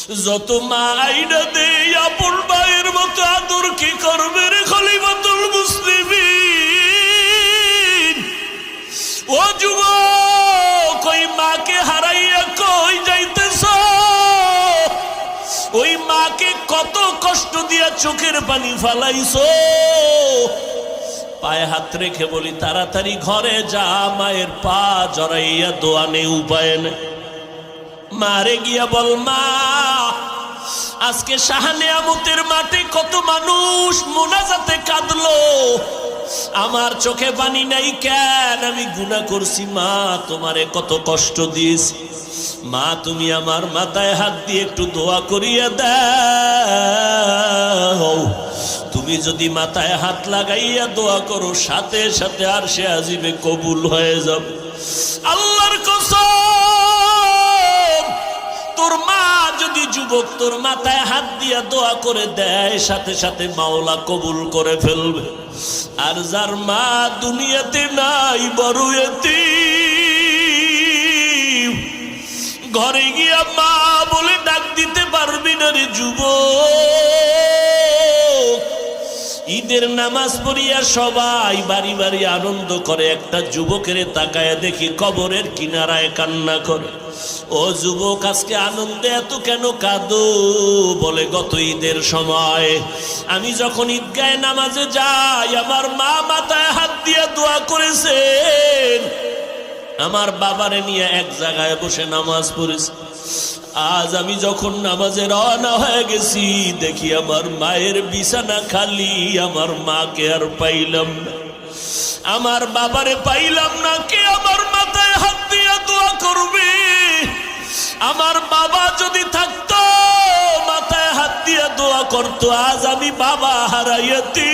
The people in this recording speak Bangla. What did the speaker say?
যত মা আইনা দেই আপন ভাইয়ের মতো আদর কি করবে রে খলিফাতুল মুসলিমিন? ও যুবক, ওই মাকে হারাইয়া কই যাইতেছ? ওই মাকে কত কষ্ট দিয়া চোখের পানি ফালাইছো। পায়ে হাত রেখে বলি তাড়াতাড়ি ঘরে যা, মায়ের পা জড়াইয়া দোয়া নেই, উপায় নেই। মারে গিয়া বল, মা আজকে শাহনেয়ামতের মাঠে কত মানুষ মোনাজাতে কাঁদলো, আমার চোখে পানি নাই কেন? আমি গুনাহ করছি মা, তোমারে কত কষ্ট দিয়েছি। মা তুমি আমার মাথায় হাত দিয়ে একটু দোয়া করিয়া দাও। তুমি যদি মাথায় হাত লাগাইয়া দোয়া করো, সাথে সাথে আরশে আজিমে কবুল হয়ে যাবে। আল্লাহর কসম, তোর মা যদি যুবক তোর মাথায় হাত দিয়া দোয়া করে দেয়, সাথে সাথে মাওলা কবুল করে ফেলবে। আর যার মা দুনিয়াতে নাই, বড় এতিম, ঘরে গিয়া মা বলে ডাক দিতে পারবি না রে যুবক। ঈদের নামাজ পড়িয়া সবাই বাড়ি বাড়ি আনন্দ করে, একটা যুবকের তাকায় দেখি কবরের কিনারায় কান্না করে। ও যুবক, আজকে আনন্দে এত কেন কাঁদো? বলে গত ঈদের সময় আমি যখন ঈদগাহে নামাজে যাই, আমার মা মাথায় হাত দিয়ে দোয়া করেছেন, আমার বাবারে নিয়ে এক জায়গায় বসে নামাজ পড়েছে। আজ আমি যখন নামাজে রওনা হয়ে গেছি, দেখি আমার মায়ের বিছানা খালি, আমার মাকে আর পাইলাম না, আমার বাবারে পাইলাম না। কে আমার মাথায় হাত দিয়ে দোয়া করবে? আমার বাবা যদি থাকতো, মাথায় হাত দিয়ে দোয়া করতো। আজ আমি বাবা হারাইয়াছি।